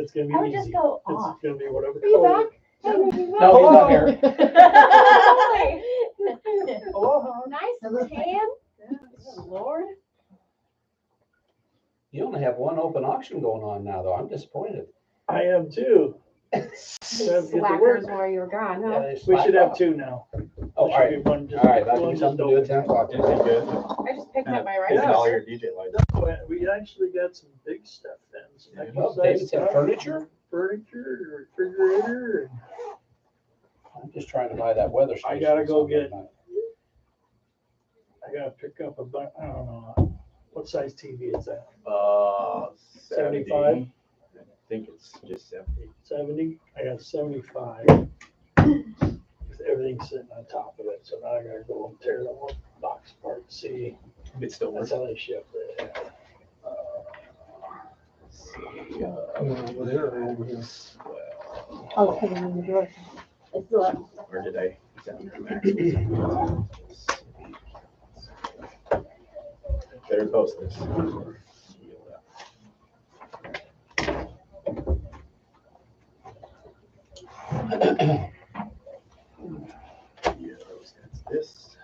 it's gonna be I would easy. just go It's off. gonna be whatever Are you color. back? Hey, maybe back. No, he's not here. Aloha. Nice and tan. Good Lord. You only have one open auction going on now, though. I'm disappointed. I am too. Have to get to Slackers work. while you were gone, Yeah, huh? they We slacked should have off. 2 now. Oh, There all should right. be one just- All right, that'll one be just something to do at open. 10 o'clock. Anything good? I just picked up my Yeah. And rice. all your DJ lights. No, we actually got some big stuff then. Some Yeah. exercise David said stuff, furniture? Furniture, refrigerator. I'm just trying to buy that weather station. I gotta go or something. get- I gotta pick up I don't know, what size TV is that? 75? I think it's just 70. 70? I got 75. Everything's sitting on top of it, so now I gotta go and tear the one box apart and see. It still That's works. how they ship it. Over there or over here? Oh, put it in the drawer. It's the Or did I send it back? Better post this. That's this.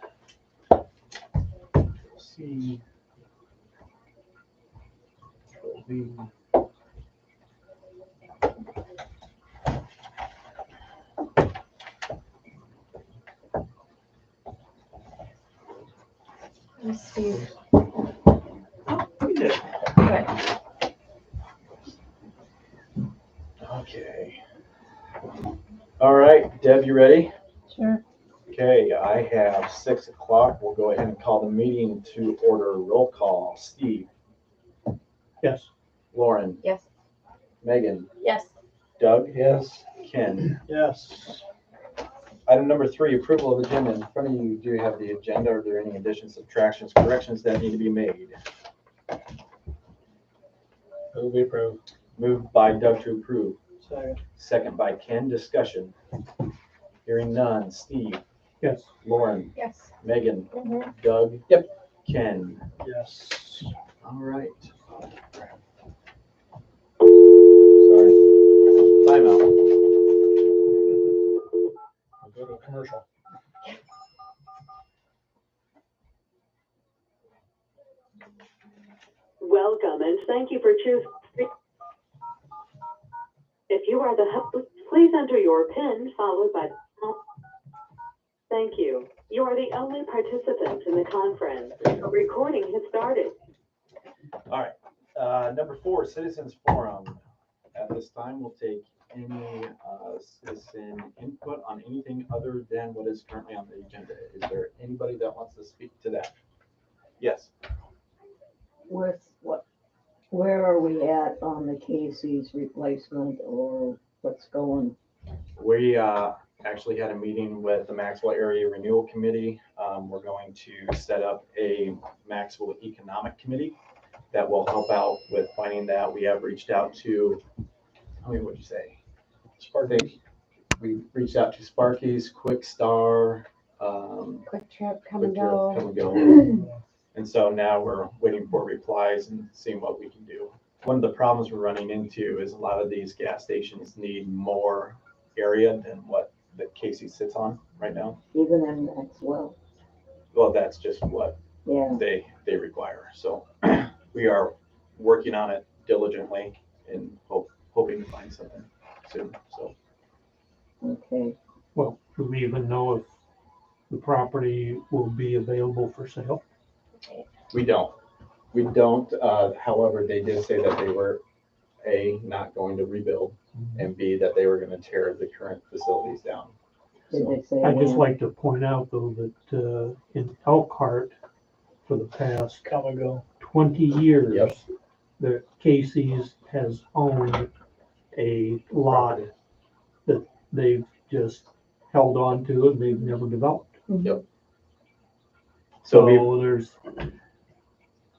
C. Control V. Let's see. We did. Okay. All right, Deb, you ready? Sure. Okay, I have 6 o'clock. We'll go ahead and call the meeting to order. Roll call. Steve, Yes. Lauren, Yes. Megan, Yes. Doug, Yes. Ken. Yes. Item number 3, approval of agenda. In front of you, do you have the agenda? Are there any additions, subtractions, corrections that need to be made? Move we approve. Moved by Doug to approve. Second. Second by Ken. Discussion. Hearing none. Steve, Yes. Lauren, Yes. Megan, Mhm. Doug. Yep. Ken. Yes. All right. Sorry. Timeout. I'll go to a commercial. Welcome and thank you for choosing. If you are the host, please enter your PIN followed by. Thank you. You are the only participant in the conference. A recording has started. All right. Number 4, citizens forum. At this time, we'll take any citizen input on anything other than what is currently on the agenda. Is there anybody that wants to speak to that? Yes. With what, where are we at on the Casey's replacement or what's going? We actually had a meeting with the Maxwell Area Renewal Committee. We're going to set up a Maxwell Economic Committee that will help out with finding that. We have reached out to, what'd you say? Sparky. We reached out to Sparky's, Quick Star, Quick trip, come Quick and Trip, go. Come and Go. And so now we're waiting for replies and seeing what we can do. One of the problems we're running into is a lot of these gas stations need more area than what the Casey sits on right now. Even in Maxwell, Well, that's just what yeah. they require. So we are working on it diligently and hoping to find something soon. So Okay. Well, do we even know if the property will be available for sale? we don't. However, they did say that they were A, not going to rebuild, and B, that they were going to tear the current facilities down. Did So they say I'd just when? like to point out though that in Elkhart, for the past Come and go. 20 years, Yep. the Casey's has owned a lot that they've just held on to and they've never developed. So So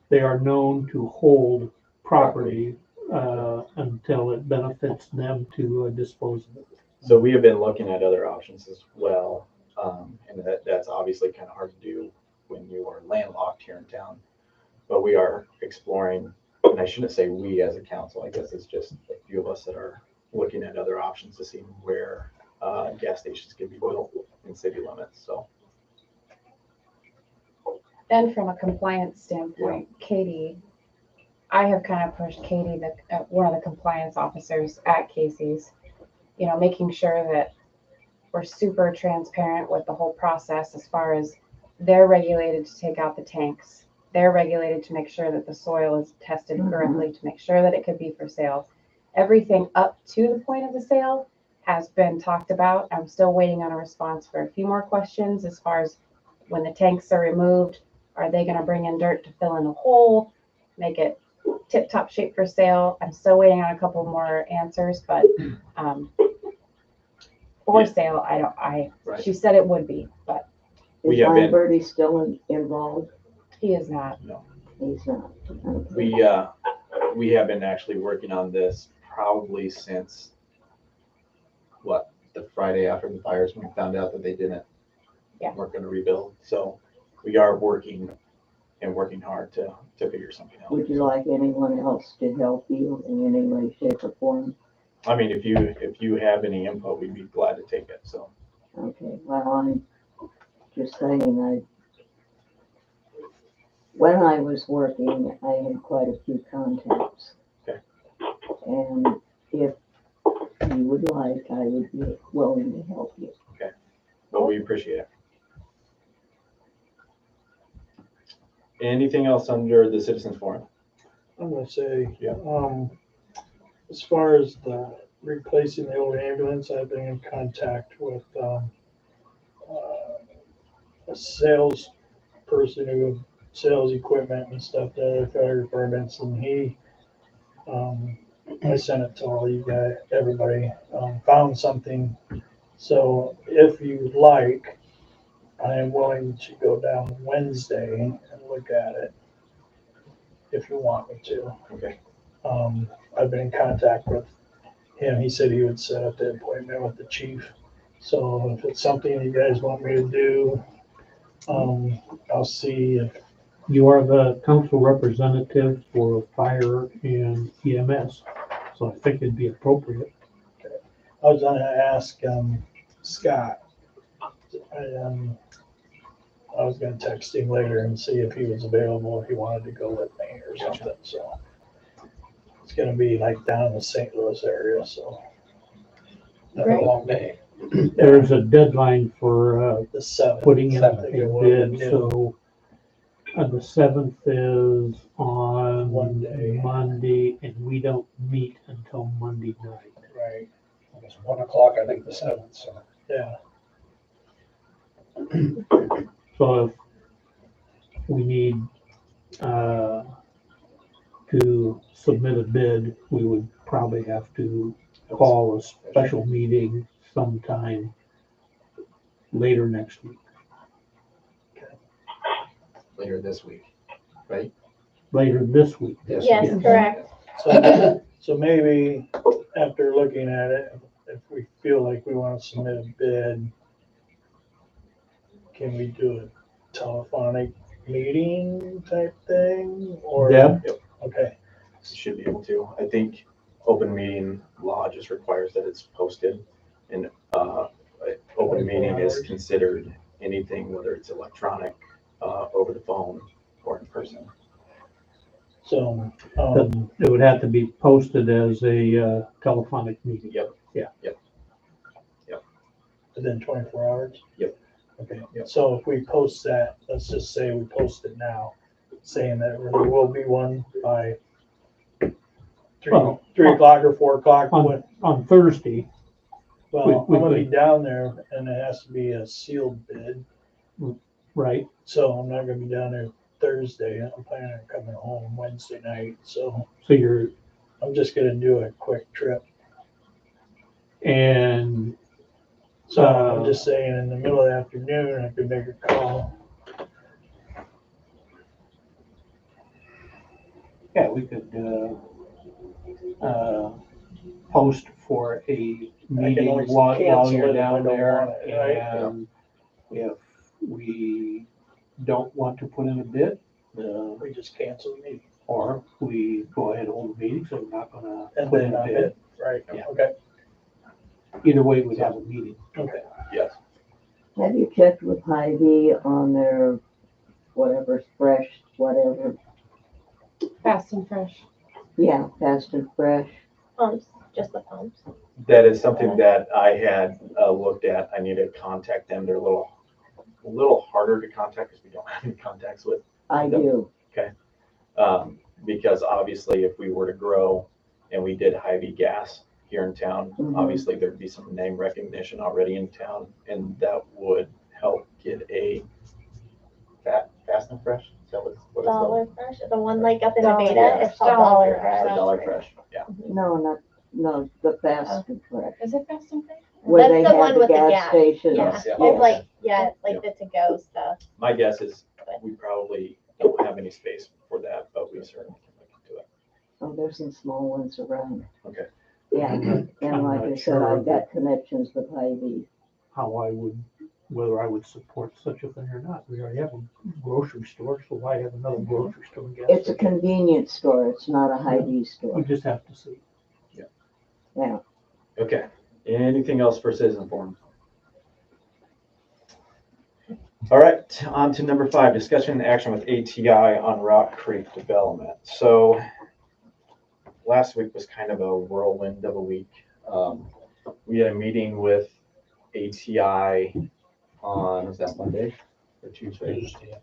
they are known to hold property until it benefits them to dispose of it. So we have been looking at other options as well, and that's obviously kind of hard to do when you are landlocked here in town. But we are exploring and I shouldn't say we as a council, I guess it's just a few of us that are looking at other options to see where gas stations can be built in city limits, so. And from a compliance standpoint, Katie, I have kind of pushed Katie, one of the compliance officers at Casey's, you know, making sure that we're super transparent with the whole process as far as they're regulated to take out the tanks. They're regulated to make sure that the soil is tested correctly, to make sure that it could be for sale. Everything up to the point of the sale has been talked about. I'm still waiting on a response for a few more questions as far as when the tanks are removed, are they gonna bring in dirt to fill in a hole, make it tip-top shape for sale? I'm still waiting on a couple more answers, but for sale, Right. she said it would be, but We Is have been- Lamberty still involved? he is not. He's not. Okay. We have been actually working on this probably since, what, the Friday after the fires, when we found out that they weren't gonna rebuild. So we are working hard to figure something out. Would you like anyone else to help you in any way, shape, or form? I mean, if you have any info, we'd be glad to take it, so. Okay, well, I'm just saying, when I was working, I had quite a few contacts. Okay. And if you would like, I would be willing to help you. Well, we appreciate it. Anything else under the Citizens Forum? I'm gonna say, Yeah. as far as the replacing the old ambulance, I've been in contact with, a sales person who sells equipment and stuff to fire departments, and he, I sent it to all you guys, everybody, found something. So if you like, I am willing to go down Wednesday and look at it, if you want me to. Okay. I've been in contact with him. He said he would set up the appointment with the chief. So if it's something you guys want me to do, I'll see if, You are the council representative for fire and EMS, so I think it'd be appropriate. I was gonna ask, Scott. I was gonna text him later and see if he was available, if he wanted to go with me or something, so. It's gonna be like down in the St. Louis area, so. Great. Long day. There's a deadline for The seventh. putting in a I think it was at bid, noon. so the 7th is on Monday. Monday, and we don't meet until Monday night. Right, It's 1 o'clock, I think, the 7th, so. yeah, So if we need to submit a bid, we would probably have to call a special meeting sometime later next week. Later this week, right? Later this week. Yes, correct. so maybe after looking at it, if we feel like we wanna submit a bid, can we do a telephonic meeting type thing, or? Deb? Okay, Should be able to. I think open meeting law just requires that it's posted, and open meeting is considered anything, whether it's electronic, over the phone, or in person. so, It would have to be posted as a telephonic meeting. Yep. within 24 hours? Yep. Okay, Yep. so if we post that, let's just say we post it now, saying that there will be one by Well, 3 o'clock or 4 o'clock. On Thursday, Well, we I'm gonna be could- down there and it has to be a sealed bid, right? so I'm not gonna be down there Thursday. I'm planning on coming home Wednesday night, so So you're, I'm just gonna do a quick trip. and So I'm just saying in the middle of the afternoon, I could make a call. yeah, we could post for a meeting always while cancel you're it if I down don't there. want it, right? And if we don't want to put in a bid, We just cancel the meeting. Or we go ahead and hold a meeting, so we're not gonna And put in then a bid. bid, right, Yeah. okay, Either way, we'd have a meeting. okay. Yes. Have you checked with Hy-Vee on their whatever's fresh, whatever? Fast and fresh. Yeah, fast and fresh. Pumps, just the pumps. That is something that I had looked at. I need to contact them. They're a little harder to contact because we don't have any contacts with. I do. Because obviously if we were to grow and we did Hy-Vee gas here in town, Mhm. obviously there'd be some name recognition already in town, and that would help get a fast and fresh. Is that what it's called? Dollar Fresh, the one like up in Dollar Nevada, Fresh. it's called Dollar Dollar Fresh. Fresh. Or Dollar Fresh, yeah. No, the fast and fresh. Is it fast and fresh? Where That's they the have one the with the gas gas. stations. Yeah, Yeah. it's like, yeah, like the to-go stuff. My guess is we probably don't have any space for that, but we certainly can look into it. Oh, there's some small ones around. Okay. Yeah, I'm and like not I said, sure I've got connections with Hy-Vee. Whether I would support such a thing or not. We already have a grocery store, so why have another grocery store? and gas It's a station? convenience store, it's not a Hy-Vee We store. just have to see. Yeah, Okay. Anything else for citizen forum? All right, on to number 5, discussion and action with ATI on Rock Creek development. So last week was kind of a whirlwind of a week. We had a meeting with ATI on, was that Monday or Tuesday? Tuesday, I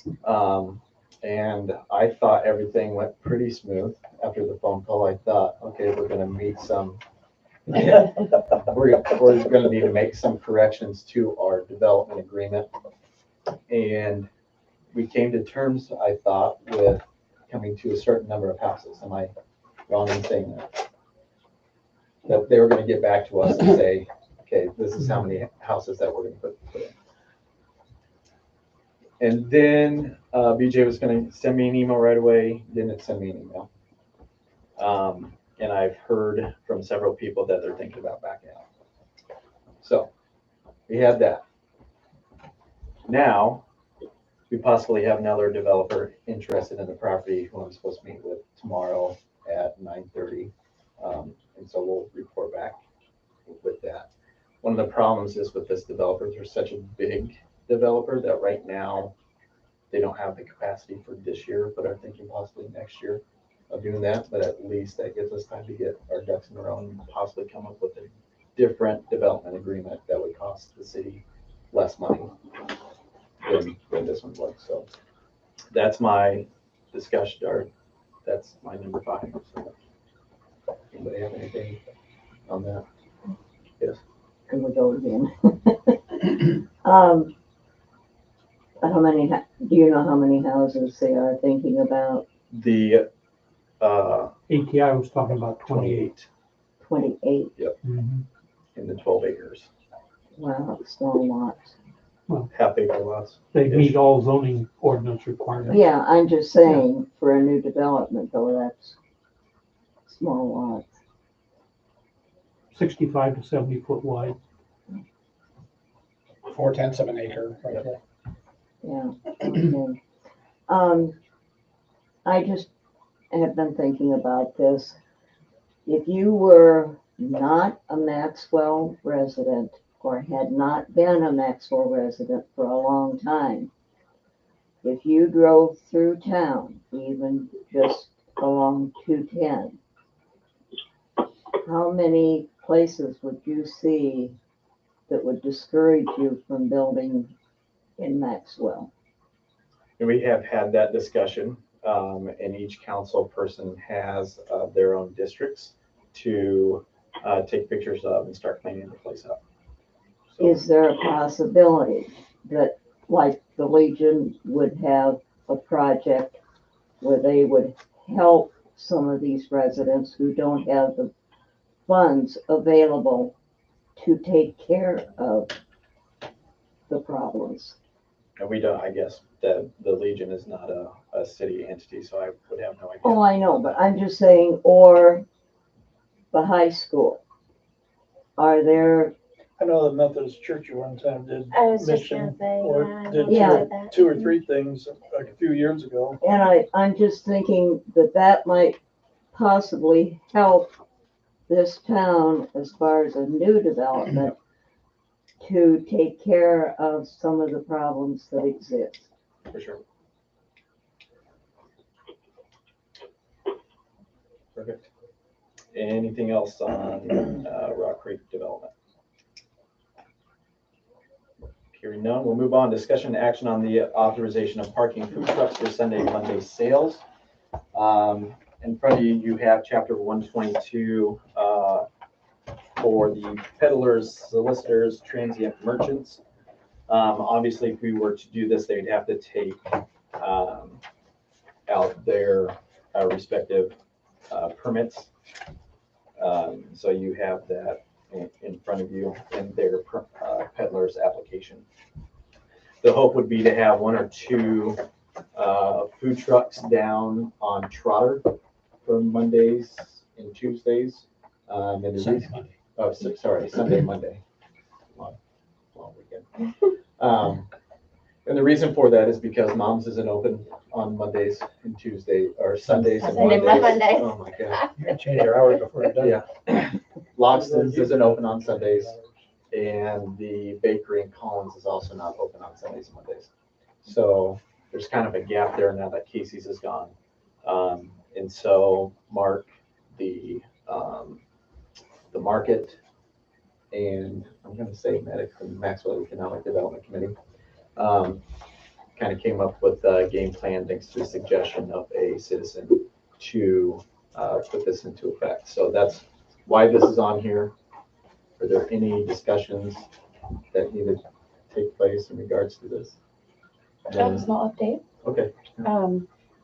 think. And I thought everything went pretty smooth. After the phone call, I thought, okay, we're gonna meet some, we're gonna need to make some corrections to our development agreement. And we came to terms, I thought, with coming to a certain number of houses. Am I wrong in saying that? That they were gonna get back to us and say, okay, this is how many houses that we're gonna put in. And then BJ was gonna send me an email right away, didn't send me an email. And I've heard from several people that they're thinking about backing out. So we had that. Now, we possibly have another developer interested in the property who I'm supposed to meet with tomorrow at 9:30. And so we'll report back with that. One of the problems is with this developer, they're such a big developer that right now they don't have the capacity for this year, but are thinking possibly next year of doing that. But at least that gives us time to get our ducks in a row and possibly come up with a different development agreement that would cost the city less money than this one was. So that's my discussion, or that's my number 5. So anybody have anything on that? Yes. can we go again? How many, do you know how many houses they are thinking about? The ATI was talking about 28. 28 28. in the 12 acres, Wow, small lots. half acre lots. They meet all zoning ordinance requirements. Yeah, I'm just saying, for a new development though, that's small lots. 65 to 70 foot wide. 4/10 of an acre, roughly. Yeah, okay. I just have been thinking about this. If you were not a Maxwell resident or had not been a Maxwell resident for a long time, if you drove through town, even just along 210, how many places would you see that would discourage you from building in Maxwell? And we have had that discussion, and each council person has their own districts to take pictures of and start cleaning the place up. So, Is there a possibility that, like the Legion would have a project where they would help some of these residents who don't have the funds available to take care of the problems? and we don't, I guess, the Legion is not a city entity, so I would have no idea. Oh, I know, but I'm just saying, or the high school. Are there I know the Methodist Church at one time did I was just gonna mission, say, or yeah, I did know they Yeah. did that. two or three things like a few years ago. And I'm just thinking that might possibly help this town as far as a new development to take care of some of the problems that exist. For sure. Perfect. Anything else on Rock Creek development? Hearing none, we'll move on. Discussion and action on the authorization of parking food trucks for Sunday and Monday sales. In front of you, you have chapter 122 for the peddlers, solicitors, transient merchants. Obviously, if we were to do this, they'd have to take out their respective permits. So you have that in front of you in their peddler's application. The hope would be to have one or two food trucks down on Trotter for Mondays and Tuesdays. And the Sunday, reason, Monday. sorry, Sunday, Monday. Long weekend. And the reason for that is because Mom's isn't open on Mondays and Tuesdays, or Sundays and Sunday, Mondays. Monday. Oh my God. You gotta change your hours before you're done. Yeah. Logston's isn't open on Sundays, and the bakery in Collins is also not open on Sundays and Mondays. So there's kind of a gap there now that Casey's is gone. And so Mark, the market, and I'm gonna say Medic from Maxwell Economic Development Committee, kind of came up with a game plan thanks to the suggestion of a citizen to put this into effect. So that's why this is on here. Are there any discussions that need to take place in regards to this? I have a small update. Okay.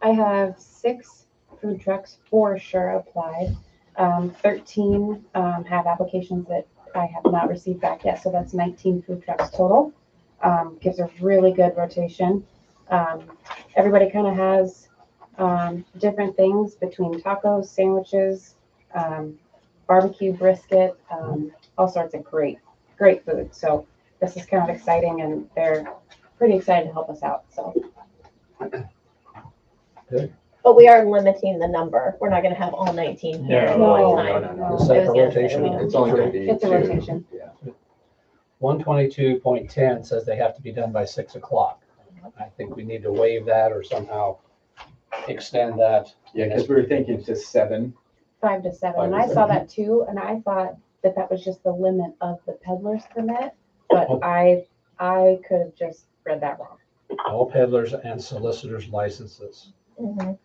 I have 6 food trucks for sure applied. 13 have applications that I have not received back yet, so that's 19 food trucks total. Gives a really good rotation. Everybody kind of has different things between tacos, sandwiches, barbecue, brisket, all sorts of great food. So this is kind of exciting, and they're pretty excited to help us out. So. But we are limiting the number. We're not gonna have all 19 here at No, one time. no. Is that I was the gonna say, rotation? we- It's only gonna be It's a two. rotation. Yeah. 122.10 says they have to be done by 6 o'clock. I think we need to waive that or somehow extend that. Yeah, because we were thinking to 7. 5 to 7. 5 And to I 7. saw that too, and I thought that was just the limit of the peddler's permit, but I could have just read that wrong. All peddlers and solicitors licenses Mhm.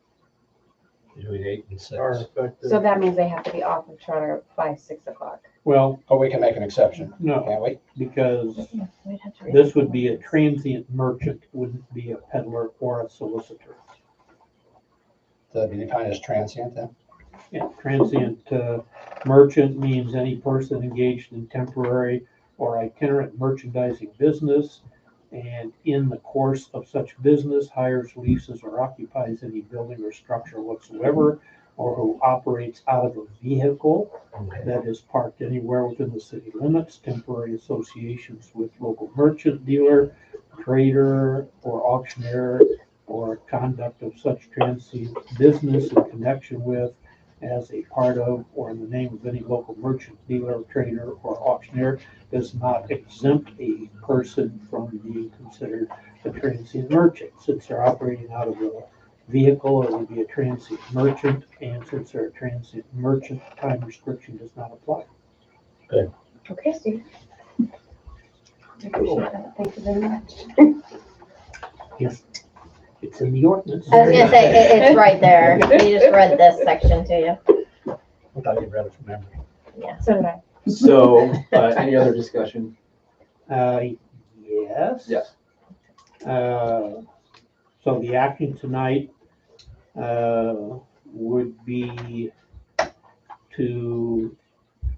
between 8 and 6. Are effective. So that means they have to be off of charter by 6 o'clock. Well, Oh, we can make an exception, no, can't we? because We'd have to read this it. would be a transient merchant, wouldn't be a peddler or a solicitor. So that'd be defined as transient then? Yeah, transient merchant means any person engaged in temporary or itinerant merchandising business, and in the course of such business hires, leases, or occupies any building or structure whatsoever, or who operates out of a vehicle that is parked anywhere within the city limits. Temporary associations with local merchant, dealer, trader, or auctioneer, or conduct of such transient business in connection with, as a part of, or in the name of any local merchant, dealer, trader, or auctioneer does not exempt a person from being considered a transient merchant. Since they're operating out of a vehicle, it would be a transient merchant, and since they're a transient merchant, time restriction does not apply. Okay, Steve. I appreciate that. Thank you very much. Yes, it's in the ordinance. I was gonna say, it's right there. We just read this section to you. I thought you read it from memory. So did I. So, any other discussion? Yes. Yes. So the action tonight would be to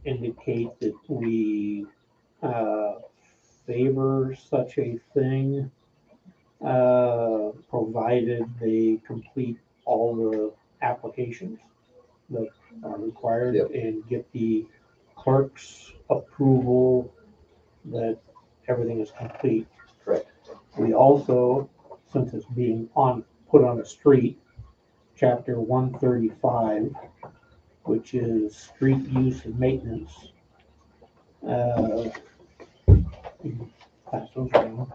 indicate that we favor such a thing, provided they complete all the applications that are required Yep. and get the clerk's approval that everything is complete. Correct. We also, since it's being put on a street, chapter 135, which is street use and maintenance. Pass those around.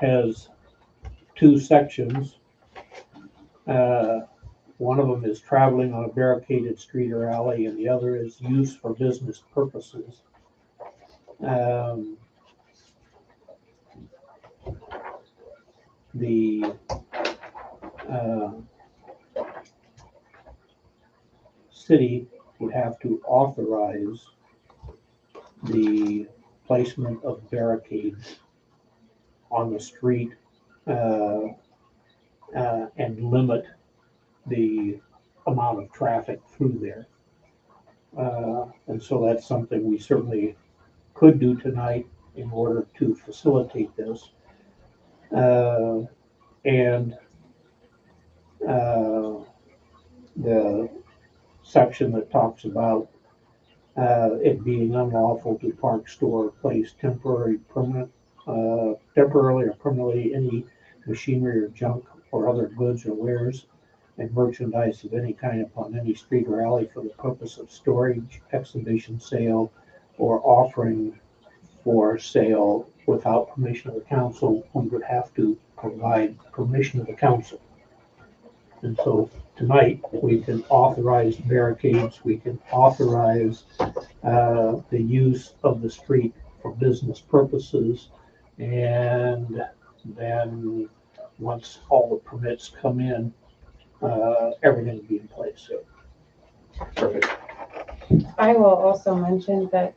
Has two sections. One of them is traveling on a barricaded street or alley, and the other is use for business purposes. The city would have to authorize the placement of barricades on the street and limit the amount of traffic through there. And so that's something we certainly could do tonight in order to facilitate this. And the section that talks about it being unlawful to park, store, or place temporarily or permanently any machinery or junk or other goods or wares and merchandise of any kind upon any street or alley for the purpose of storage, exhibition, sale, or offering for sale without permission of the council. One would have to provide permission of the council. And so tonight we can authorize barricades, we can authorize the use of the street for business purposes, and then once all the permits come in, everything will be in place. Perfect. I will also mention that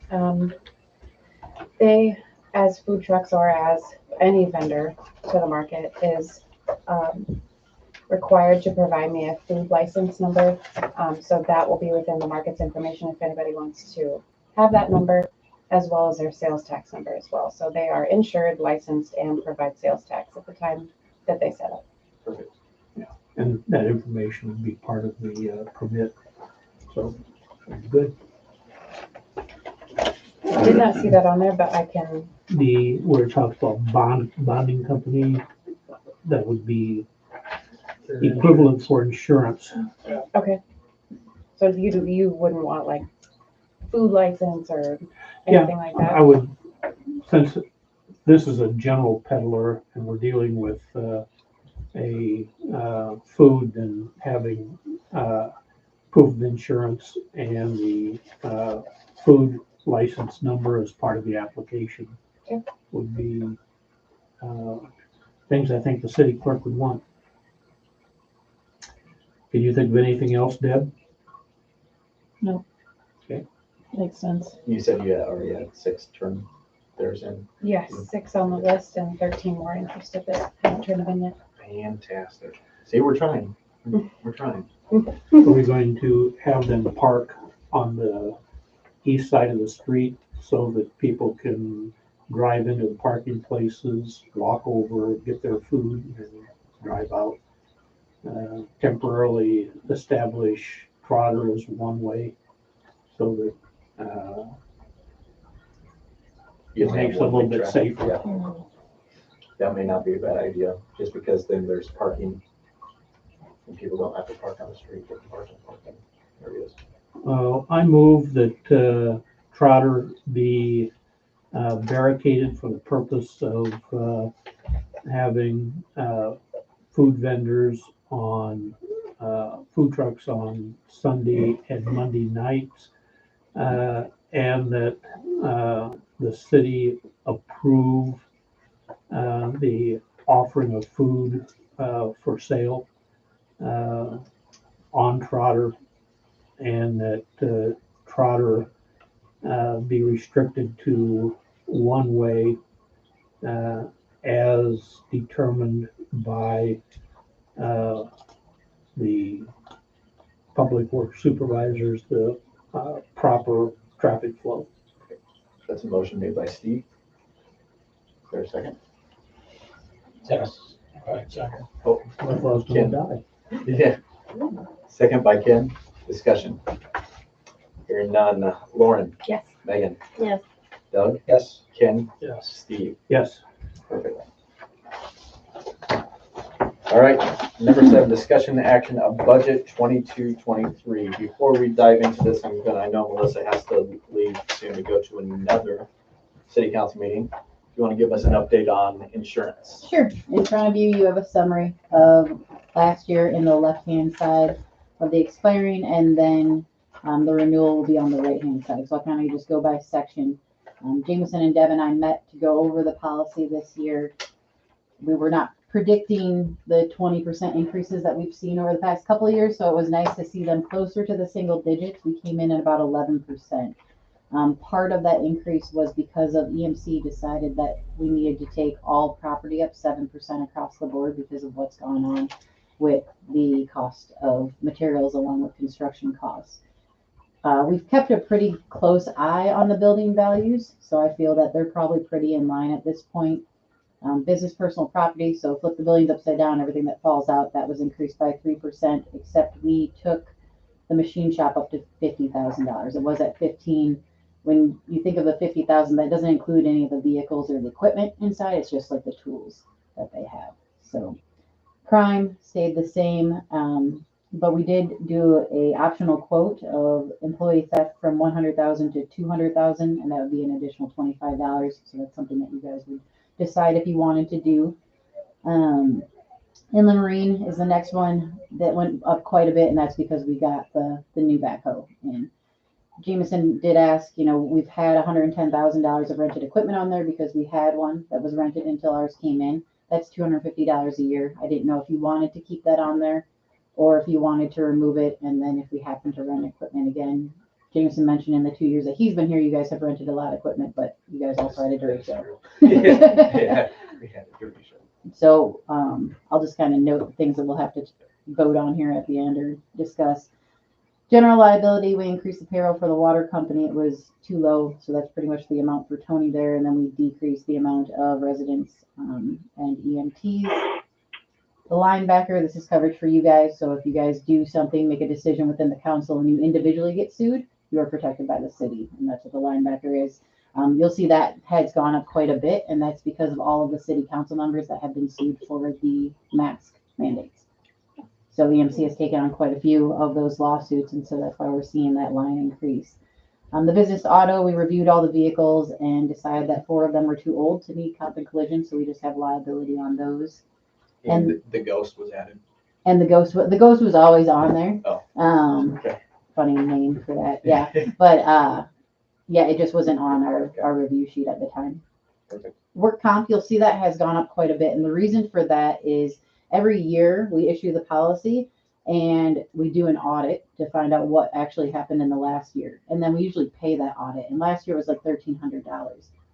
they, as food trucks or as any vendor to the market, is required to provide me a food license number. So that will be within the market's information if anybody wants to have that number, as well as their sales tax number as well. So they are insured, licensed, and provide sales tax at the time that they set up. Perfect. And that information would be part of the permit. So, very good. I did not see that on there, but I can. Where it talks about bonding company, that would be equivalent for insurance. Okay. So you wouldn't want like food license or anything like that? I would, since this is a general peddler and we're dealing with a food and having proof of insurance and the food license number as part of the application would be things I think the city clerk would want. Can you think of anything else, Deb? Makes sense. You said you already had 6 turn theirs in. Yes, 6 on the list and 13 more interested that haven't turned them in yet. Fantastic. See, we're trying. We're trying. Are we going to have them park on the east side of the street so that people can drive into the parking places, walk over, get their food, and drive out? Temporarily establish Trotter as one way so that it makes it a little bit safer. Yeah. That may not be a bad idea, just because then there's parking and people don't have to park on the street, they can park in parking areas. I move that Trotter be barricaded for the purpose of having food vendors on food trucks on Sunday and Monday nights, and that the city approve the offering of food for sale on Trotter, and that Trotter be restricted to one way as determined by the public works supervisors, the proper traffic flow. That's a motion made by Steve. Is there a second? Yes. All right, second. Oh, I thought I was gonna die. yeah. Second by Ken. Discussion. Hearing none. Lauren, Yes. Megan? Yes. Doug? Yes. Ken? Yes. Steve? Yes. Perfect. All right, number 7, discussion and action of budget 22-23. Before we dive into this, I know Melissa has to leave soon to go to another city council meeting. Do you want to give us an update on insurance? Sure. In front of you, you have a summary of last year in the left-hand side of the expiring, and then the renewal will be on the right-hand side. So I'll kind of just go by section. Jameson and Deb and I met to go over the policy this year. We were not predicting the 20% increases that we've seen over the past couple of years, so it was nice to see them closer to the single digits. We came in at about 11%. Part of that increase was because of EMC decided that we needed to take all property up 7% across the board because of what's gone on with the cost of materials along with construction costs. We've kept a pretty close eye on the building values, so I feel that they're probably pretty in line at this point. Business personal property, so flip the buildings upside down, everything that falls out, that was increased by 3%, except we took the machine shop up to $50,000. It was at 15. When you think of the 50,000, that doesn't include any of the vehicles or the equipment inside. It's just like the tools that they have. So crime stayed the same, but we did do a optional quote of employee theft from 100,000 to 200,000, and that would be an additional $25. So that's something that you guys would decide if you wanted to do. Inland Marine is the next one that went up quite a bit, and that's because we got the new backhoe in. Jameson did ask, we've had $110,000 of rented equipment on there because we had one that was rented until ours came in. That's $250 a year. I didn't know if you wanted to keep that on there or if you wanted to remove it, and then if we happen to rent equipment again. Jameson mentioned in the 2 years that he's been here, you guys have rented a lot of equipment, but you guys also had a dirt show. Yeah, we had a derby show. So I'll just kind of note the things that we'll have to vote on here at the end or discuss. General liability, we increased the payroll for the water company. It was too low, so that's pretty much the amount for Tony there. And then we decreased the amount of residents and EMTs. The linebacker, this is coverage for you guys. So if you guys do something, make a decision within the council and you individually get sued, you are protected by the city. And that's what the linebacker is. You'll see that has gone up quite a bit, and that's because of all of the city council members that have been sued for the mask mandates. So EMC has taken on quite a few of those lawsuits, and so that's why we're seeing that line increase. The business auto, we reviewed all the vehicles and decided that 4 of them were too old to need comp and collision, so we just have liability on those. And the ghost was added. And the ghost was always on there. Oh. Okay. Funny name for that, yeah. But yeah, it just wasn't on our review sheet at the time. Perfect. Work comp, you'll see that has gone up quite a bit, and the reason for that is every year we issue the policy and we do an audit to find out what actually happened in the last year, and then we usually pay that audit. And last year was like $1,300.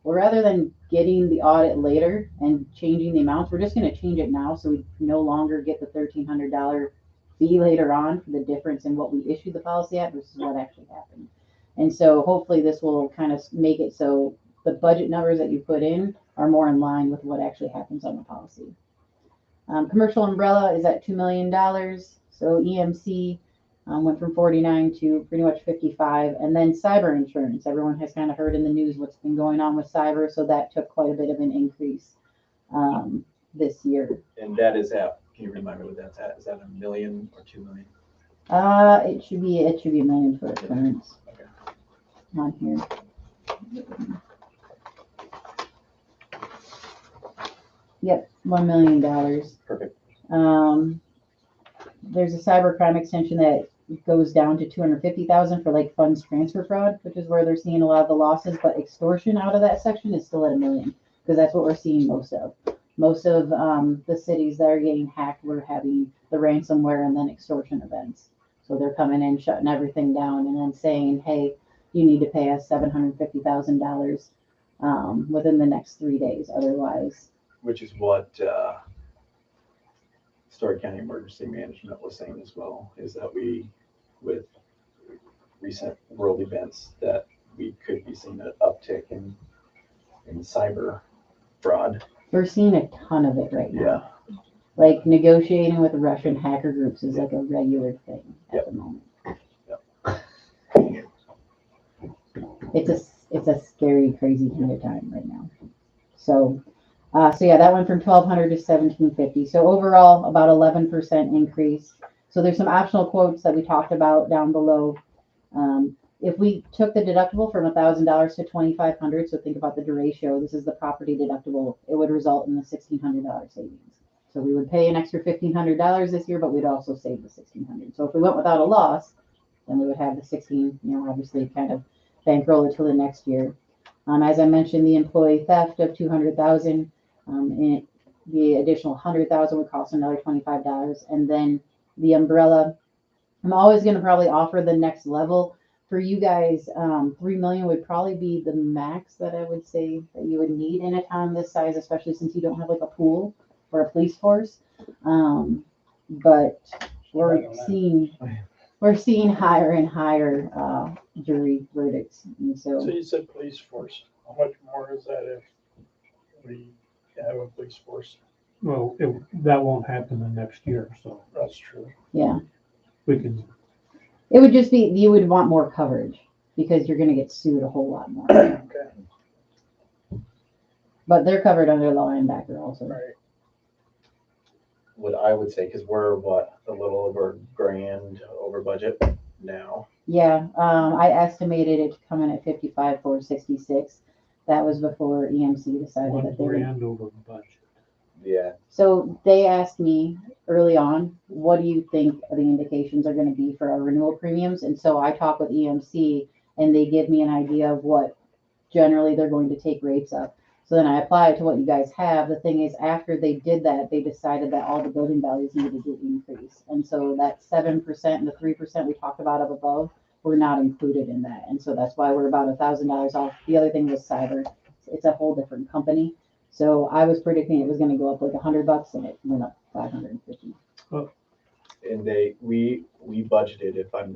Well, rather than getting the audit later and changing the amounts, we're just going to change it now, so we no longer get the $1,300 fee later on for the difference in what we issued the policy at versus what actually happened. And so hopefully this will kind of make it so the budget numbers that you put in are more in line with what actually happens on the policy. Commercial umbrella is at $2 million. So EMC went from 49 to pretty much 55. And then cyber insurance. Everyone has kind of heard in the news what's been going on with cyber. So that took quite a bit of an increase this year. And that is at, can you remind me what that's at? Is that $1 million or $2 million? It should be $1 million for occurrence. Okay. On here. Yep, $1 million. Perfect. There's a cybercrime extension that goes down to 250,000 for like funds transfer fraud, which is where they're seeing a lot of the losses. But extortion out of that section is still at $1 million because that's what we're seeing most of. Most of the cities that are getting hacked, we're having the ransomware and then extortion events. So they're coming in, shutting everything down, and then saying, "Hey, you need to pay us $750,000 within the next 3 days, otherwise." Which is what Story County Emergency Management was saying as well, is that we, with recent world events, that we could be seeing an uptick in cyber fraud. We're seeing a ton of it right now. Yeah. Like negotiating with Russian hacker groups is like a regular thing at the moment. Yep. it's a scary, crazy kind of time right now. So, so yeah, that went from 1,200 to 1,750. So overall, about 11% increase. So there's some optional quotes that we talked about down below. If we took the deductible from $1,000 to 2,500, so think about the derecho, this is the property deductible, it would result in the $1,600 savings. So we would pay an extra $1,500 this year, but we'd also save the $1,600. So if we went without a loss, then we would have the 16, obviously kind of bankroll it till the next year. As I mentioned, the employee theft of 200,000, and the additional 100,000 would cost another $25. And then the umbrella, I'm always going to probably offer the next level for you guys. 3 million would probably be the max that I would say that you would need in a town this size, especially since you don't have like a pool or a police force. But we're seeing higher and higher jury verdicts. And So you said police force. How much more is that if we have a police force? Well, that won't happen the next year, so That's true. yeah, we can, it would just be, you would want more coverage because you're going to get sued a whole lot more. Okay. But they're covered under law and backer also. Right. What I would say, because we're a little over $1,000 over budget now. Yeah, I estimated it to come in at 55,466. That was before EMC decided that they were. $1,000 over budget. Yeah. So they asked me early on, what do you think the indications are going to be for our renewal premiums? And so I talked with EMC and they give me an idea of what generally they're going to take rates up. So then I apply it to what you guys have. The thing is, after they did that, they decided that all the building values needed to increase. And so that 7% and the 3% we talked about up above were not included in that. And so that's why we're about $1,000 off. The other thing was cyber. It's a whole different company. So I was predicting it was going to go up like $100 and it went up 550. And we budgeted, if I'm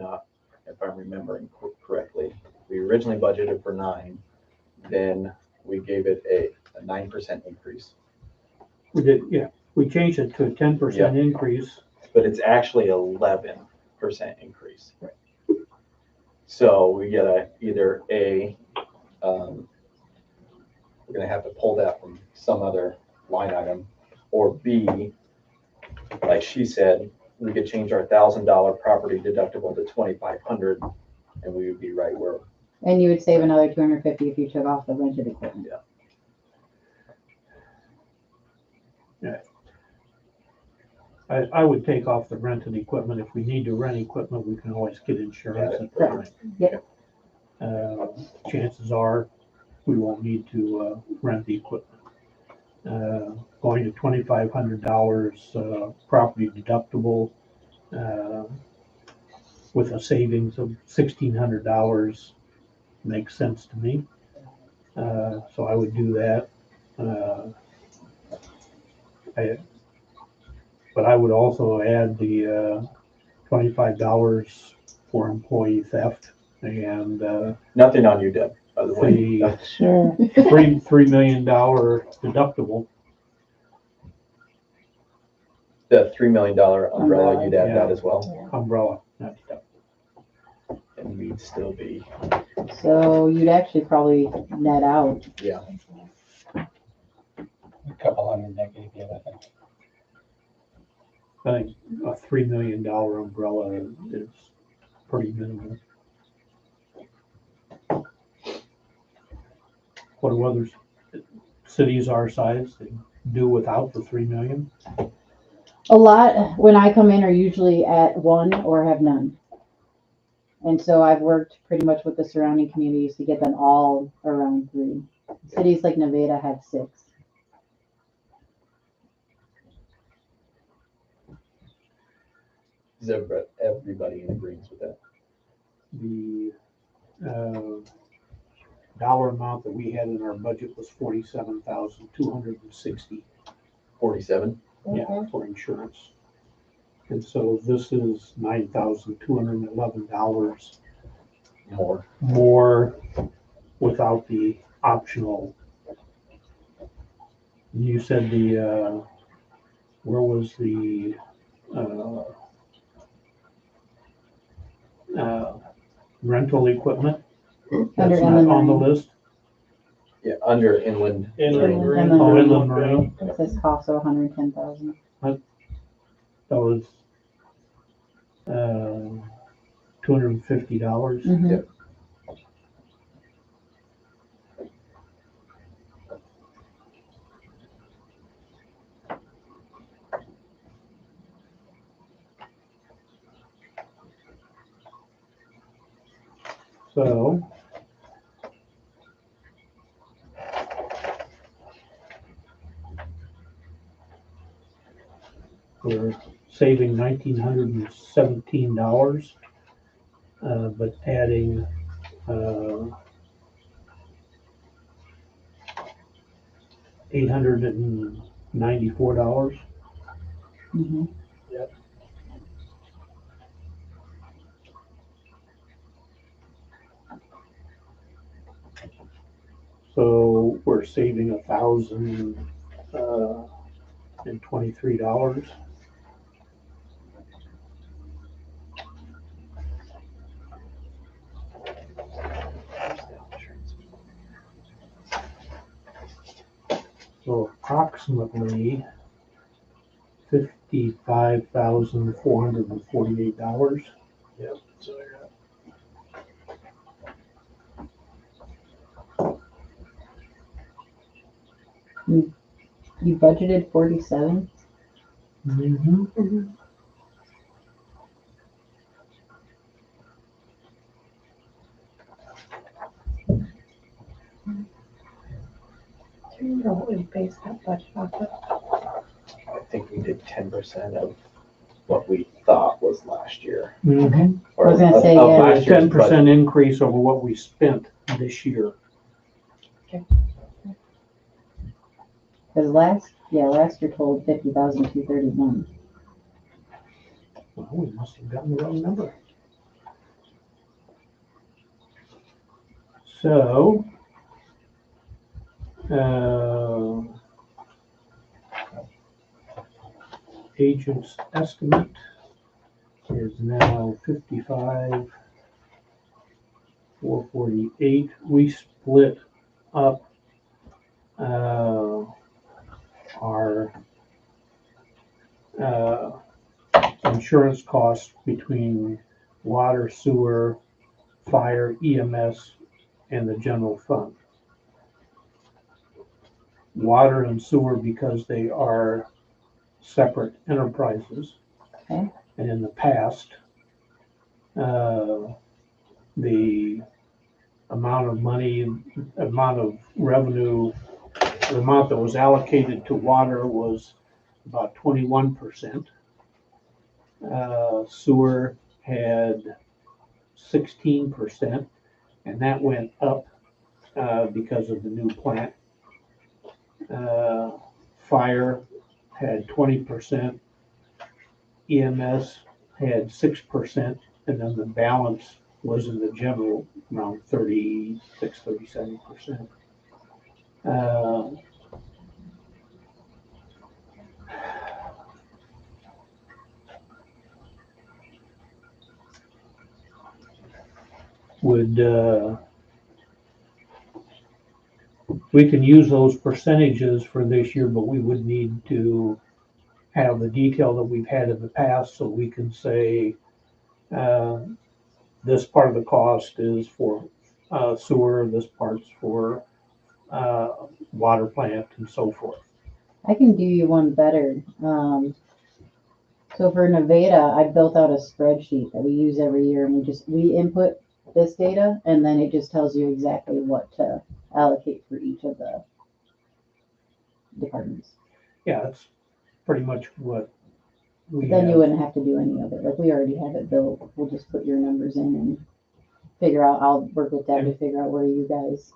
remembering correctly, we originally budgeted for 9, then we gave it a 9% increase. We did, yeah, we changed it to a 10% increase. But it's actually 11% increase. Right. So we get either we're going to have to pull that from some other line item, or B, like she said, we could change our $1,000 property deductible to 2,500, and we would be right where. And you would save another 250 if you took off the rented equipment. Yeah. I would take off the rented equipment. If we need to rent equipment, we can always get insurance at the time. Yeah. Chances are we won't need to rent the equipment. Going to $2,500 property deductible with a savings of $1,600 makes sense to me. So I would do that. But I would also add the $25 for employee theft and Nothing on you, Deb, by the way. the Sure. $3 million deductible. The $3 million umbrella, you'd add that as well. Umbrella. And we'd still be. So you'd actually probably net out. Yeah. A couple hundred negative, yeah, I think. I think a $3 million umbrella is pretty minimal. What do other cities our size do without the 3 million? A lot, when I come in, are usually at 1 or have none. And so I've worked pretty much with the surrounding communities to get them all around 3. Cities like Nevada have 6. Is everybody in agreement with that? The dollar amount that we had in our budget was $47,260. 47? Yeah, for insurance. And so this is $9,211 more without the optional. You said where was the rental equipment? Under That's not inland on the marine. list? Yeah, under inland. Inland marine. Inland Oh, marine. inland marine, It says cost of 110,000. that was, $250. Mm-hmm. Yep. So. We're saving $1,917, but adding, $894. Mm-hmm. So we're saving $1,023. So approximately $55,448. Yep, so I got You budgeted 47? Mm-hmm. Do you remember what we based that budget off of? I think we did 10% of what we thought was last year. Mm-hmm. Or I was gonna of- say, of yeah. last year's 10% increase over what we spent this year. Because last year told 50,231. Well, we must have gotten the wrong number. So, agent's estimate is now 55,448. We split up our insurance costs between water, sewer, fire, EMS, and the general fund. Water and sewer, because they are separate enterprises. Okay. And in the past, the amount of money, amount of revenue, the amount that was allocated to water was about 21%. Sewer had 16%, and that went up because of the new plant. Fire had 20%, EMS had 6%, and then the balance was in the general around 36, 37%. We can use those percentages for this year, but we would need to have the detail that we've had in the past, so we can say, this part of the cost is for sewer, this part's for water plant, and so forth. I can do you one better. So for Nevada, I built out a spreadsheet that we use every year, and we input this data, and then it just tells you exactly what to allocate for each of the departments. Yeah, that's pretty much what we Then you have. wouldn't have to do any of it. Like we already have it built. We'll just put your numbers in and figure out. I'll work with Deb to figure out where you guys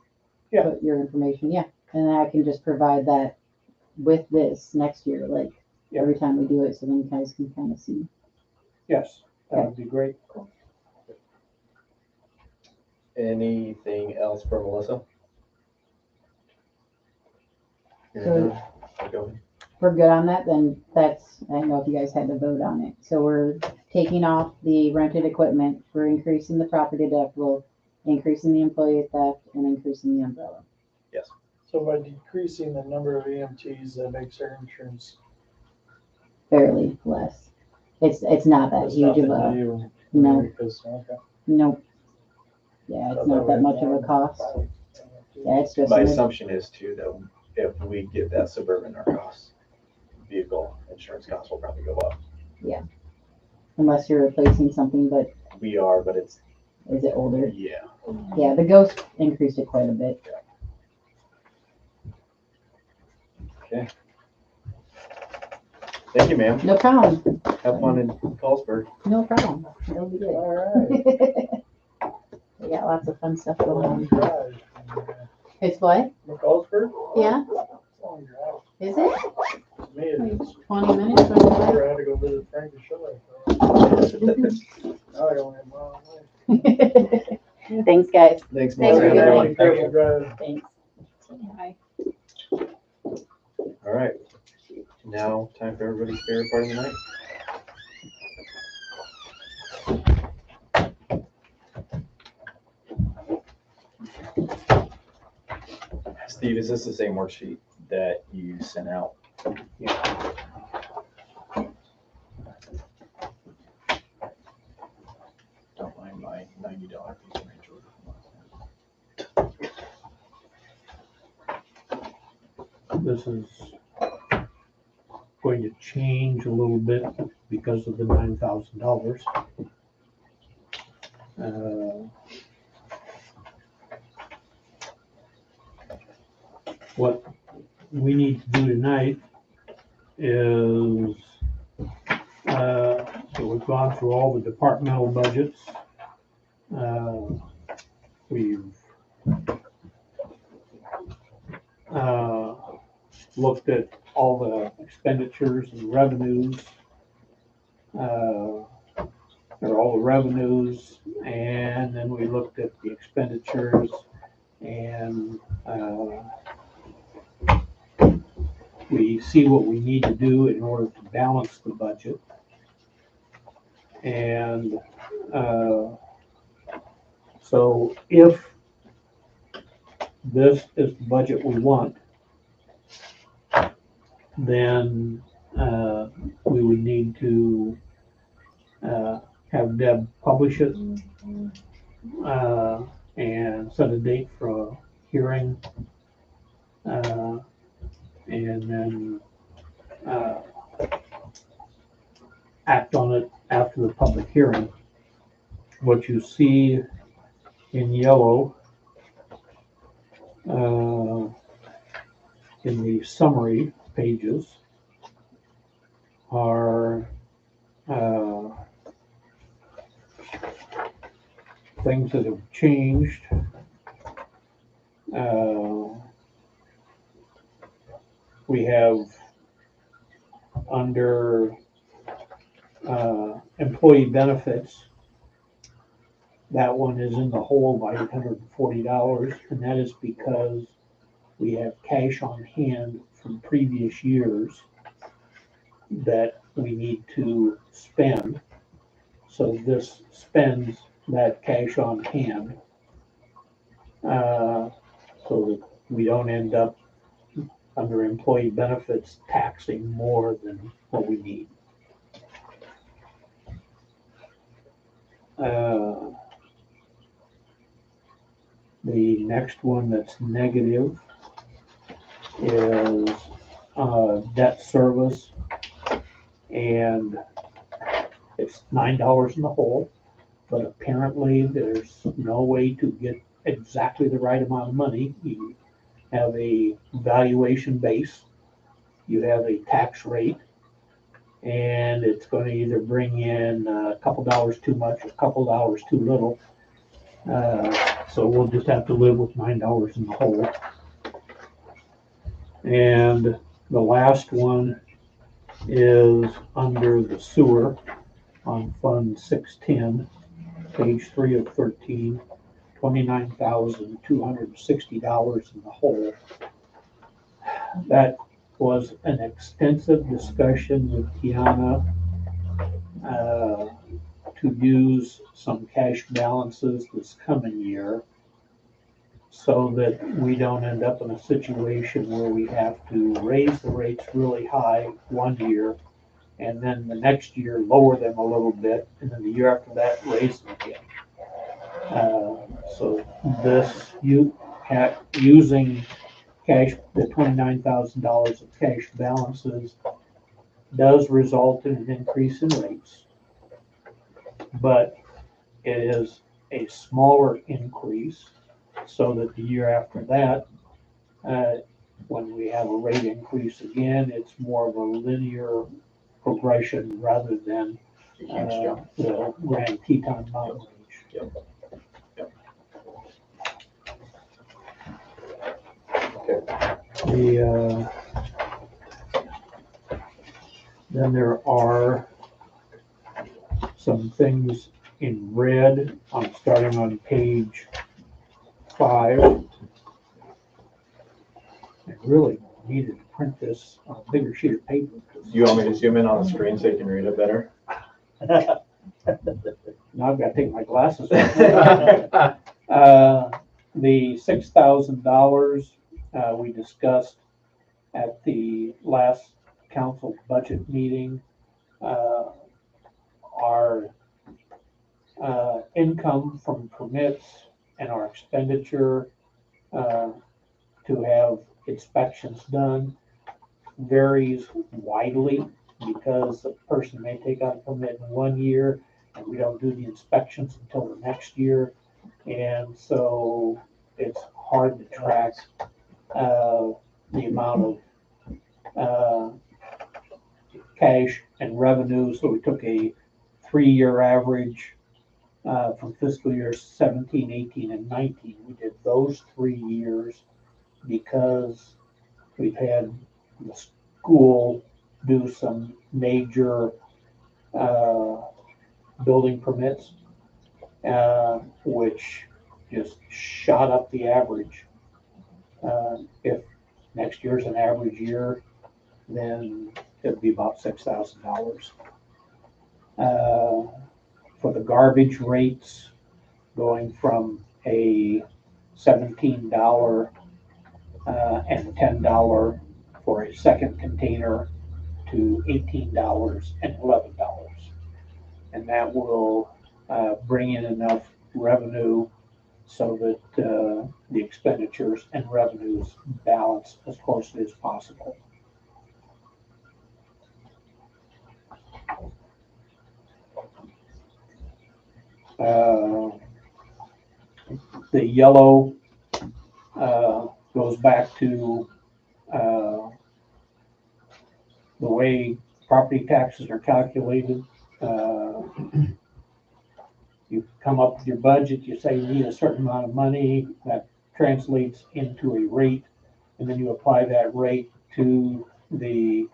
put your information. Yeah, and then I can just provide that with this next year, like every time we do it, so then you guys can kind of see. Yes, that would be great. Anything else for Melissa? So- Go. We're good on that, then that's, I don't know if you guys had to vote on it. So we're taking off the rented equipment, we're increasing the property deductible, increasing the employee theft and increasing the umbrella. So by decreasing the number of EMTs, that makes our insurance. Fairly less. It's not that It's huge of nothing to a, you, no, because, okay. nope. Yeah, it's not that much of a cost. Yeah, it's just, My an- assumption is too, that if we get that Suburban, our costs, vehicle insurance costs will probably go up. unless you're replacing something, but We are, but it's, is it older? yeah. Yeah, the Ghost increased it quite a bit. Thank you, ma'am. No problem, Have fun in Carlsberg. no problem. It'll be good. All right. We got lots of fun stuff going Long on. drive. It's what? McCallsburg? Yeah, Long drive. is it? To me, it's. 20 minutes, 25? I had to go visit Frank and Shelley. Now I only have a mile away. Thanks, guys. Thanks, Thanks for Melissa. your Everyone. time. Careful drive. Thanks. Hi. All right. Now, time for everybody's favorite part of the night. Steve, is this the same worksheet that you sent out? Yeah. Don't mind my $90 piece of range order. This is going to change a little bit because of the $9,000. What we need to do tonight is, so we've gone through all the departmental budgets. We've looked at all the expenditures and revenues, or all the revenues, and then we looked at the expenditures, and we see what we need to do in order to balance the budget. And so if this is the budget we want, then we would need to have Deb publish it and set a date for a hearing, and then act on it after the public hearing. What you see in yellow in the summary pages are things that have changed. We have under employee benefits, that one is in the hole by $840, and that is because we have cash on hand from previous years that we need to spend. So this spends that cash on hand, so that we don't end up under employee benefits taxing more than what we need. The next one that's negative is debt service, and it's $9 in the hole, but apparently there's no way to get exactly the right amount of money. You have a valuation base, you have a tax rate, and it's going to either bring in a couple dollars too much or a couple dollars too little. So we'll just have to live with $9 in the hole. And the last one is under the sewer on Fund 610, page 3 of 13, $29,260 in the hole. That was an extensive discussion with Tiana to use some cash balances this coming year so that we don't end up in a situation where we have to raise the rates really high one year and then the next year lower them a little bit, and then the year after that raise them again. So this, using cash, the $29,000 of cash balances does result in an increase in rates, but it is a smaller increase so that the year after that, when we have a rate increase again, it's more of a linear progression rather than the Grand Teton Mountain Range. Then there are some things in red. I'm starting on page 5. I really needed to print this on a bigger sheet of paper. You want me to zoom in on the screen so you can read it better? Now I've got to take my glasses off. The $6,000 we discussed at the last council budget meeting. Our income from permits and our expenditure to have inspections done varies widely because the person may take out a permit in 1 year and we don't do the inspections until the next year. And so it's hard to track the amount of cash and revenue. So we took a 3-year average from fiscal years 17, 18, and 19. We did those 3 years because we've had the school do some major building permits, which just shot up the average. If next year's an average year, then it'd be about $6,000. For the garbage rates, going from a $17 and $10 for a second container to $18 and $11. And that will bring in enough revenue so that the expenditures and revenues balance as closely as possible. The yellow goes back to the way property taxes are calculated. You come up with your budget, you say you need a certain amount of money, that translates into a rate, and then you apply that rate to the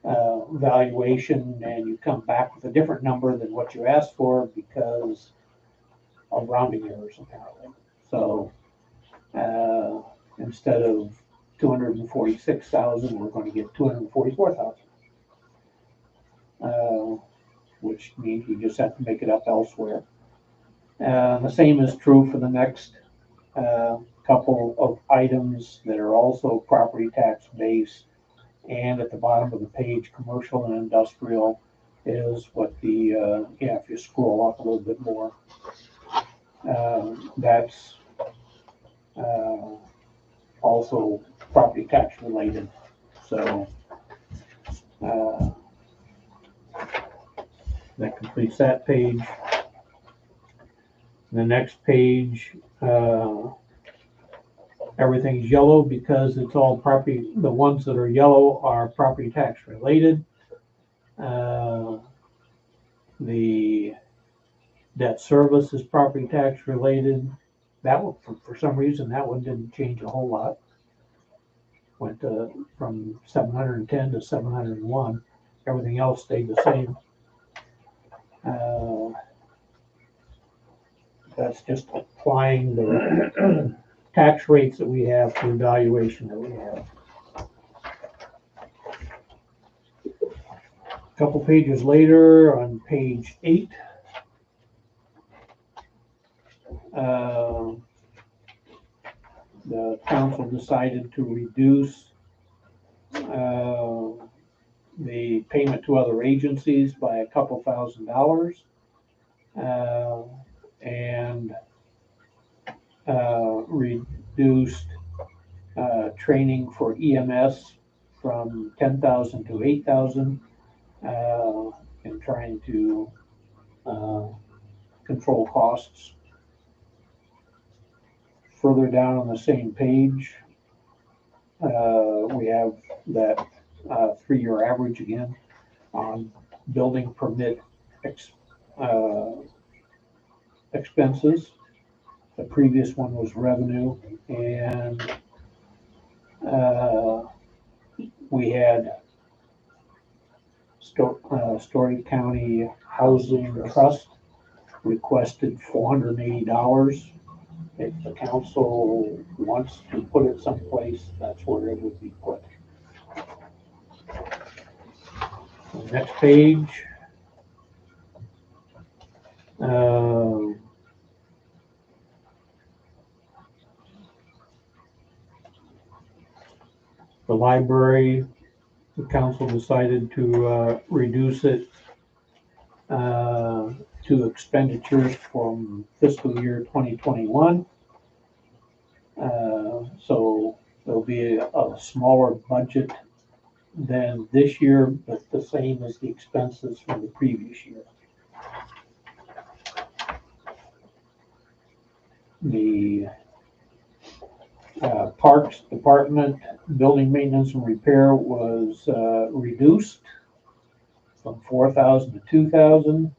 valuation, and you come back with a different number than what you asked for because of rounding errors apparently. So instead of 246,000, we're going to get 244,000, which means you just have to make it up elsewhere. The same is true for the next couple of items that are also property tax based. And at the bottom of the page, commercial and industrial is what the, if you scroll up a little bit more, that's also property tax related. So that completes that page. The next page, everything's yellow because it's all property. The ones that are yellow are property tax related. The debt service is property tax related. That one, for some reason, that one didn't change a whole lot. Went from 710 to 701. Everything else stayed the same. That's just applying the tax rates that we have to the valuation that we have. A couple pages later, on page 8, the council decided to reduce the payment to other agencies by a couple $1,000s, and reduced training for EMS from 10,000 to 8,000, in trying to control costs. Further down on the same page, we have that 3-year average again on building permit expenses. The previous one was revenue, and we had Story County Housing Trust requested $480. If the council wants to put it someplace, that's where it would be put. The next page. The library, the council decided to reduce it to expenditures from fiscal year 2021. So there'll be a smaller budget than this year, but the same as the expenses from the previous year. The Parks Department building maintenance and repair was reduced from 4,000 to 2,000,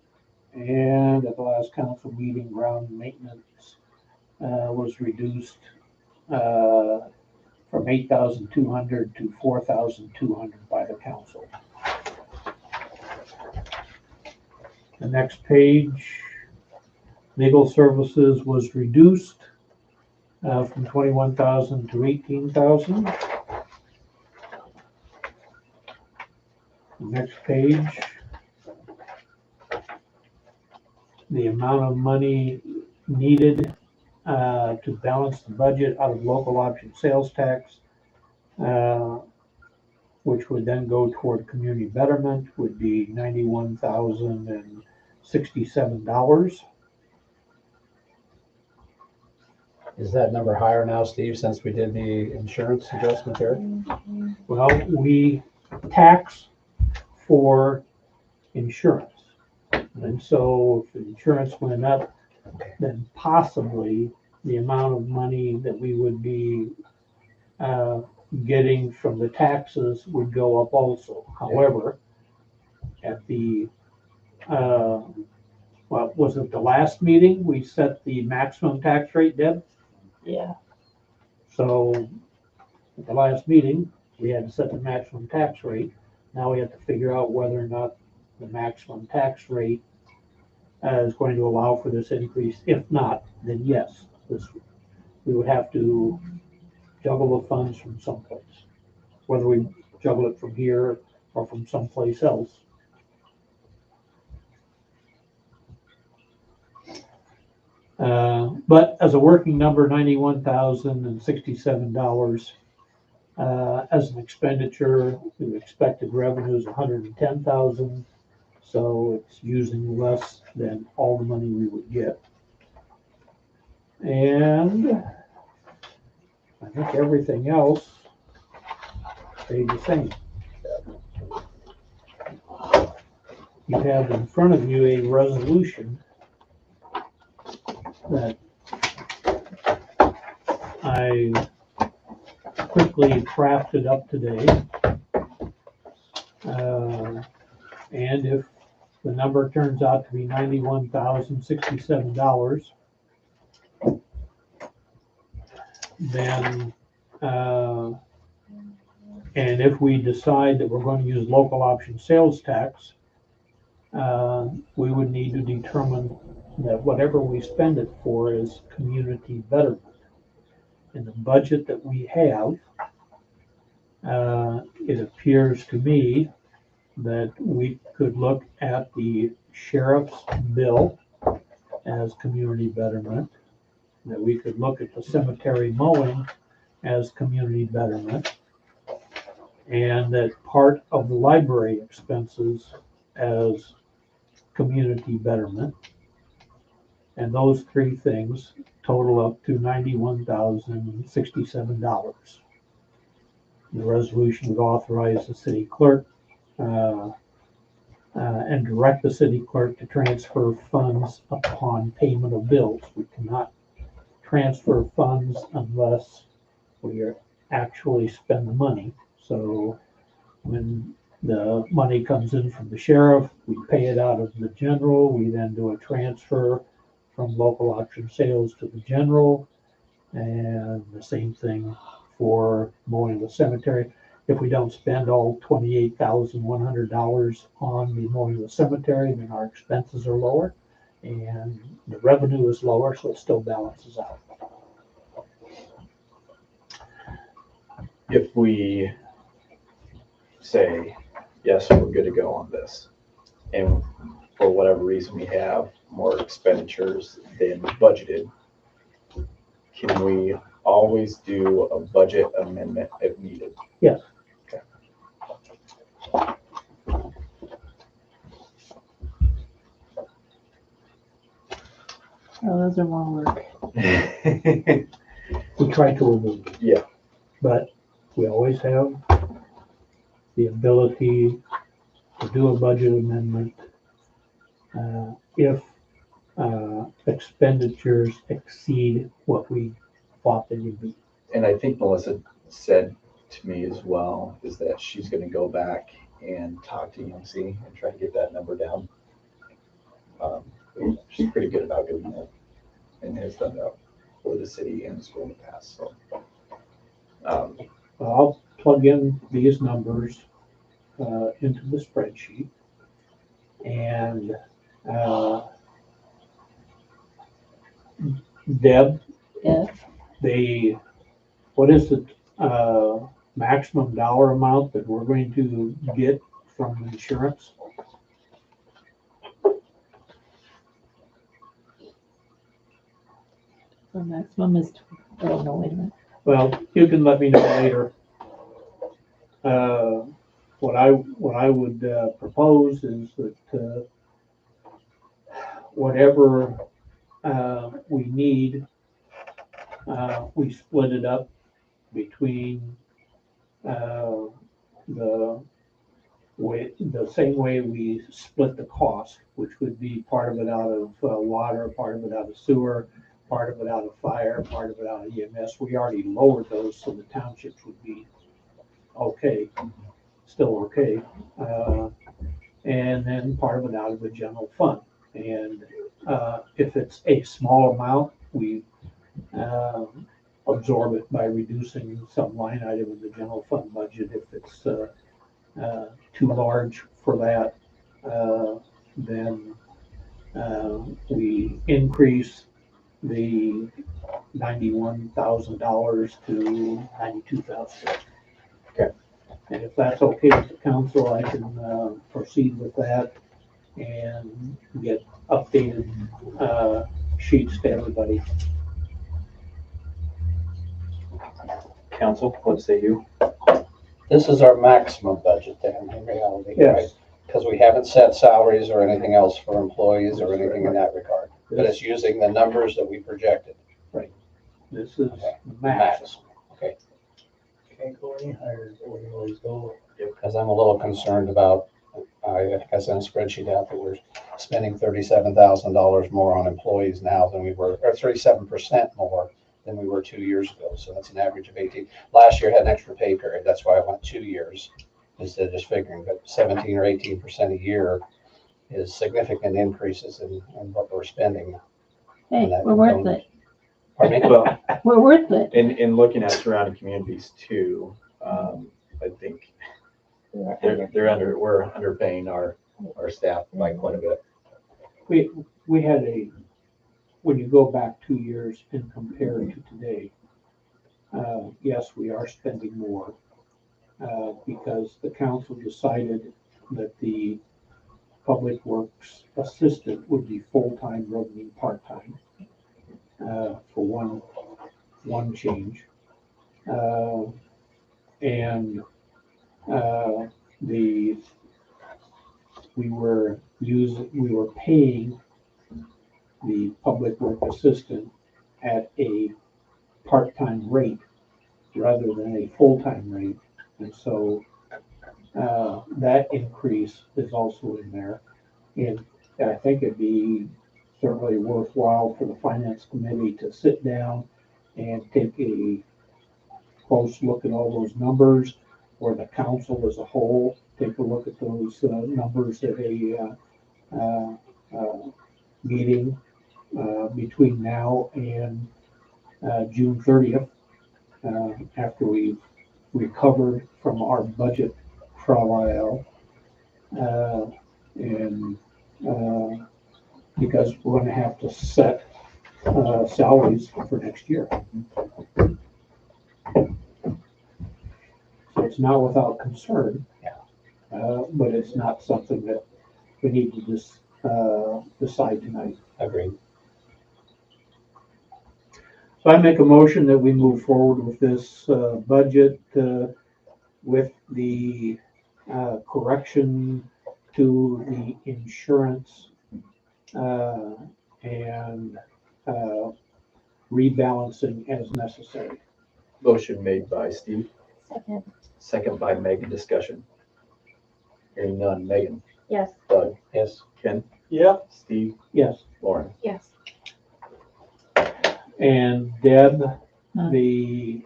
and at the last council meeting, ground maintenance was reduced from 8,200 to 4,200 by the council. The next page, legal services was reduced from 21,000 to 18,000. The next page, the amount of money needed to balance the budget out of local option sales tax, which would then go toward community betterment, would be $91,067. Is that number higher now, Steve, since we did the insurance adjustment there? Well, we tax for insurance. And so if the insurance went up, then possibly the amount of money that we would be getting from the taxes would go up also. However, at the, well, was it the last meeting, we set the maximum tax rate, Deb? Yeah. So at the last meeting, we had to set the maximum tax rate. Now we have to figure out whether or not the maximum tax rate is going to allow for this increase. If not, then yes, we would have to juggle the funds from someplace, whether we juggle it from here or from someplace else. But as a working number, $91,067 as an expenditure. The expected revenue is $110,000, so it's using less than all the money we would get. And I think everything else stayed the same. You have in front of you a resolution that I quickly crafted up today. And if the number turns out to be $91,067, then and if we decide that we're going to use local option sales tax, we would need to determine that whatever we spend it for is community betterment. In the budget that we have, it appears to me that we could look at the sheriff's bill as community betterment. that we could look at the cemetery mowing as community betterment, and that part of the library expenses as community betterment. And those three things total up to $91,067. The resolution would authorize the city clerk and direct the city clerk to transfer funds upon payment of bills. We cannot transfer funds unless we actually spend the money. So when the money comes in from the sheriff, we pay it out of the general. We then do a transfer from local option sales to the general. And the same thing for mowing the cemetery. If we don't spend all $28,100 on the mowing of the cemetery, then our expenses are lower and the revenue is lower, so it still balances out. If we say, yes, we're good to go on this, and for whatever reason we have more expenditures than budgeted, can we always do a budget amendment if needed? Yes. Okay. Oh, those are more work. We try to avoid it. Yeah. But we always have the ability to do a budget amendment if expenditures exceed what we thought they would be. And I think Melissa said to me as well, is that she's gonna go back and talk to UNC and try to get that number down. She's pretty good about doing that and has done that for the city and the school in the past, so. I'll plug in these numbers into the spreadsheet, and Deb, Yes. what is the maximum dollar amount that we're going to get from insurance? The maximum is, oh, no, wait a minute. Well, you can let me know later. What I would propose is that whatever we need, we split it up between the same way we split the cost, which would be part of it out of water, part of it out of sewer, part of it out of fire, part of it out of EMS. We already lowered those, so the townships would be okay, still okay. And then part of it out of the general fund. And if it's a small amount, we absorb it by reducing some line item in the general fund budget. If it's too large for that, then we increase the $91,000 to $92,000. Okay. And if that's okay with the council, I can proceed with that and get updated sheets to everybody. Council, what say you? This is our maximum budget then, in reality, right? Yes. Because we haven't set salaries or anything else for employees or anything in that regard. But it's using the numbers that we projected. This is Okay. the max. Okay, Can't go any higher than we always go. because I'm a little concerned about, I sent a spreadsheet out that we're spending $37,000 more on employees now than we were, or 37% more than we were 2 years ago. So that's an average of 18. Last year had an extra pay period. That's why I went 2 years instead of just figuring, but 17 or 18% a year is significant increases in what we're spending. Hey, And that we're worth component. it. Pardon me? Well, We're worth it. in looking at surrounding communities too, I think we're underpaying our staff by quite a bit. We had when you go back 2 years and compare it to today, yes, we are spending more because the council decided that the public works assistant would be full-time rather than part-time. for one change. And we were paying the public work assistant at a part-time rate rather than a full-time rate. And so that increase is also in there. And I think it'd be certainly worthwhile for the finance committee to sit down and take a close look at all those numbers, or the council as a whole, take a look at those numbers at a meeting between now and June 30th, after we've recovered from our budget trial, and because we're going to have to set salaries for next year. So it's not without concern, but it's not something that we need to just decide tonight. Agreed. So I make a motion that we move forward with this budget with the correction to the insurance and rebalancing as necessary. Motion made by Steve, Second. second by Megan. Discussion. Hearing none. Megan, Yes. Doug, Yes. Ken, Yeah, Steve, Yes. Lauren. Yes. And Deb, the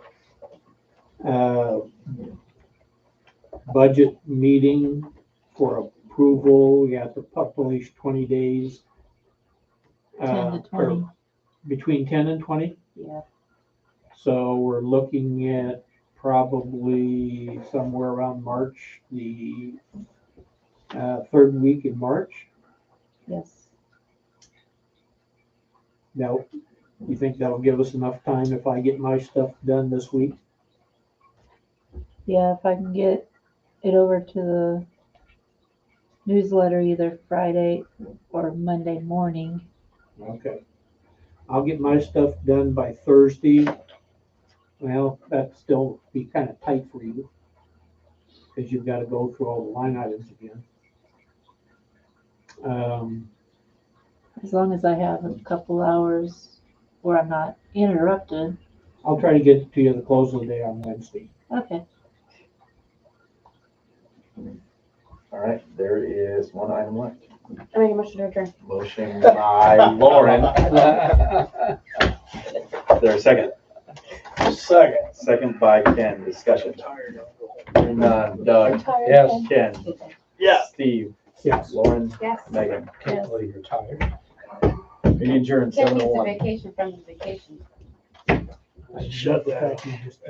budget meeting for approval, we have to publish 20 days. 10 to 20. or Between 10 and 20? Yeah. So we're looking at probably somewhere around March, the third week in March. Yes. Now, you think that'll give us enough time if I get my stuff done this week? Yeah, if I can get it over to the newsletter either Friday or Monday morning. Okay. I'll get my stuff done by Thursday. Well, that'd still be kind of tight for you, because you've got to go through all the line items again. As long as I have a couple hours where I'm not interrupted. I'll try to get it to you at the close of the day on Wednesday. Okay. All right, there is one item left. I make a motion to adjourn. Motion by Lauren. Is there a second? second. Second by Ken. Discussion. Hearing none. Doug, Yes. Ken, Yeah. Steve, Yes. Lauren, Yes. Megan. Can't believe you're tired. Meeting adjourned Ken needs a 7:01. vacation from his vacation. Shut The that. fact you just-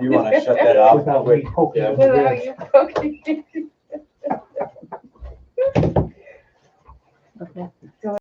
You want to shut that off? Without me poking Yeah. you. Without you poking.